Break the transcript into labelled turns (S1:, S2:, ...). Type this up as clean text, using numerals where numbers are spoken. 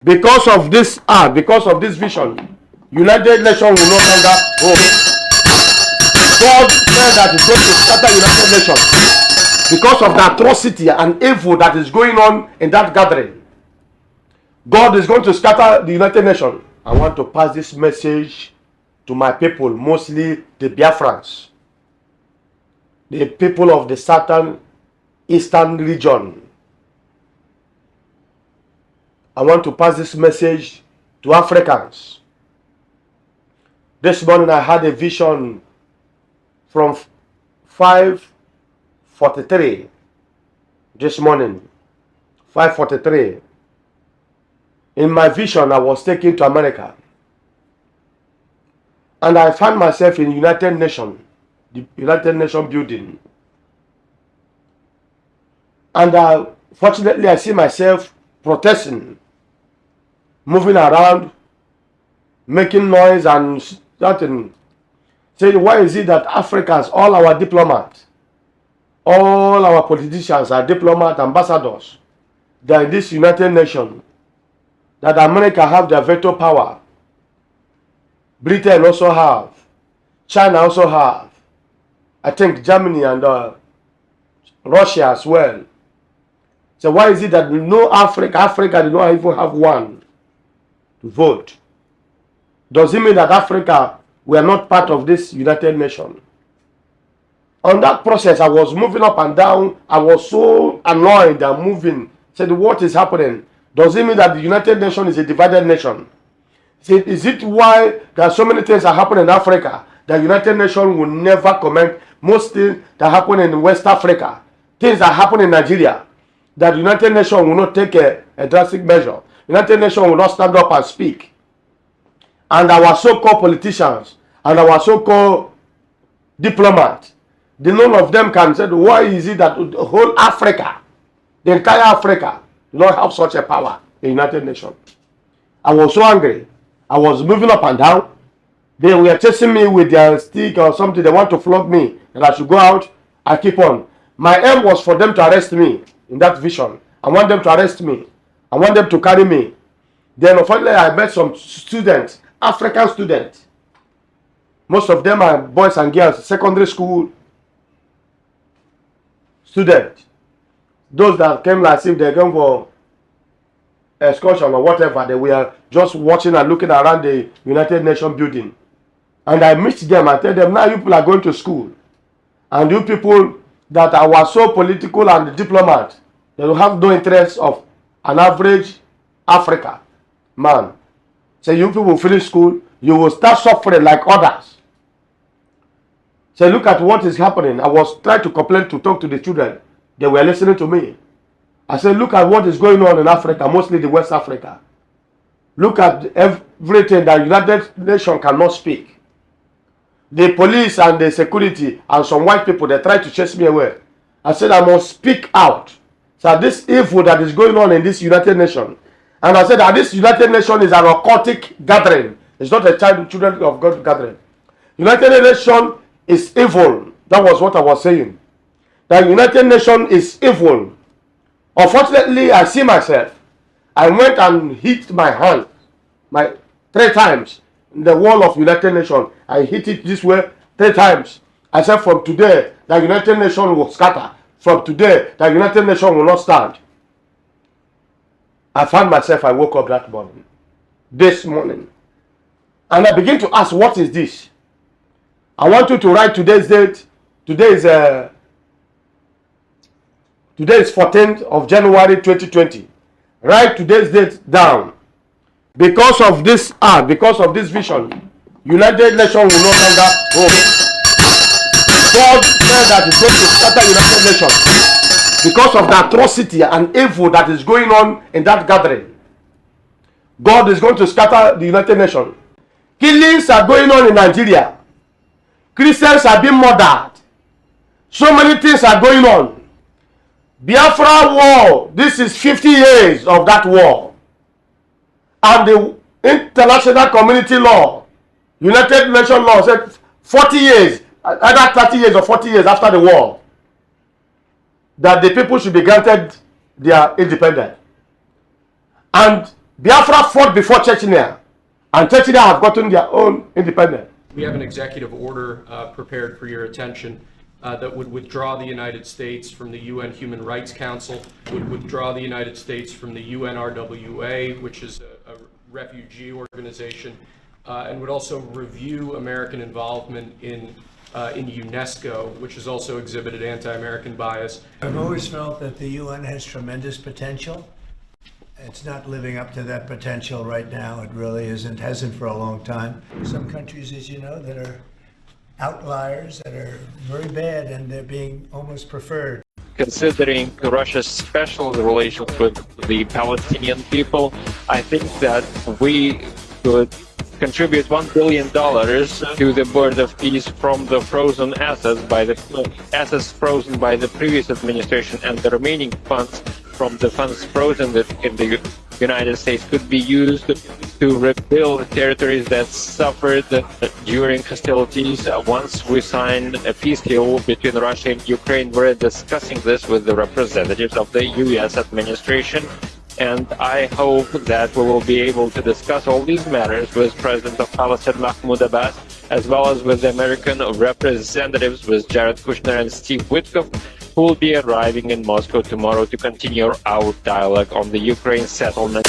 S1: Because of this because of this vision, United Nations will no longer hold. God said that He's going to scatter United Nations because of the atrocity and evil that is going on in that gathering. God is going to scatter the United Nations. I want to pass this message to my people, mostly the Biafrans, the people of the southern eastern region. I want to pass this message to Africans. This morning I had a vision from 5:43. This morning, 5:43. In my vision, I was taken to America. And I found myself in United Nations, the United Nations building. And fortunately, I see myself protesting, moving around, making noise and starting saying, why is it that Africans, all our diplomats, all our politicians are diplomats, ambassadors, they're in this United Nations, that America have their veto power, Britain also have, China also have, I think Germany and Russia as well. So why is it that no Africa did not even have one to vote? Does it mean that Africa were not part of this United Nations? On that process, I was moving up and down. I was so annoyed and moving. Said, what is happening? Does it mean that the United Nations is a divided nation? Said, is it why there are so many things that happen in Africa that the United Nations will never comment? Most things that happen in West Africa, things that happen in Nigeria, that the United Nations will not take a drastic measure. The United Nations will not stand up and speak. And our so-called politicians and our so-called diplomats, none of them can say, why is it that the whole Africa, the entire Africa, do not have such a power in the United Nations? I was so angry. I was moving up and down. They were chasing me with their stick or something. They want to flog me and I should go out. I keep on. My aim was for them to arrest me in that vision. I want them to arrest me. I want them to carry me. Then finally I met some students, African students. Most of them are boys and girls, secondary school students. Those that came as if they came for excursion or whatever, they were just watching and looking around the United Nations building. And I meet them and tell them, now you people are going to school. And you people that are so political and diplomat, they will have no interest of an average Africa man. So you people will finish school, you will start suffering like others. So look at what is happening. I was trying to complain, to talk to the children. They were listening to me. I said, look at what is going on in Africa, mostly the West Africa. Look at everything that the United Nations cannot speak. The police and the security and some white people, they try to chase me away. I said, I must speak out. So this evil that is going on in this United Nations. And I said that this United Nations is an occultic gathering. It's not a children of God gathering. United Nations is evil. That was what I was saying. The United Nations is evil. Unfortunately, I see myself. I went and hit my hand 3 times in the wall of United Nations. I hit it this way 3 times. I said, from today, the United Nations will scatter. From today, the United Nations will not stand. I found myself, I woke up that morning, this morning. And I begin to ask, what is this? I want you to write today's date. Today is 14th of January 2020. Write today's date down. Because of this vision, United Nations will no longer hold. God said that He's going to scatter United Nations because of the atrocity and evil that is going on in that gathering. God is going to scatter the United Nations. Killings are going on in Nigeria. Christians are being murdered. So many things are going on. Biafra war, this is 50 years of that war. And the international community law, United Nations law said 40 years, either 30 years or 40 years after the war, that the people should be granted their independence. And Biafra fought before Chechnya, and Chechnya have gotten their own independence.
S2: We have an executive order prepared for your attention that would withdraw the United States from the UN Human Rights Council, would withdraw the United States from the UNRWA, which is a refugee organization, and would also review American involvement in UNESCO, which has also exhibited anti-American bias.
S3: I've always felt that the UN has tremendous potential. It's not living up to that potential right now. It really isn't, hasn't for a long time. Some countries, as you know, that are outliers, that are very bad, and they're being almost preferred.
S4: Considering Russia's special relations with the Palestinian people, I think that we could contribute $1 billion to the Board of Peace from the frozen assets frozen by the previous administration, and the remaining funds from the funds frozen in the United States could be used to rebuild territories that suffered during hostilities. Once we sign a peace deal between Russia and Ukraine, we're discussing this with the representatives of the U.S. administration, and I hope that we will be able to discuss all these matters with President of Palestine Mahmoud Abbas, as well as with the American representatives, with Jared Kushner and Steve Witkoff, who will be arriving in Moscow tomorrow to continue our dialogue on the Ukraine settlement.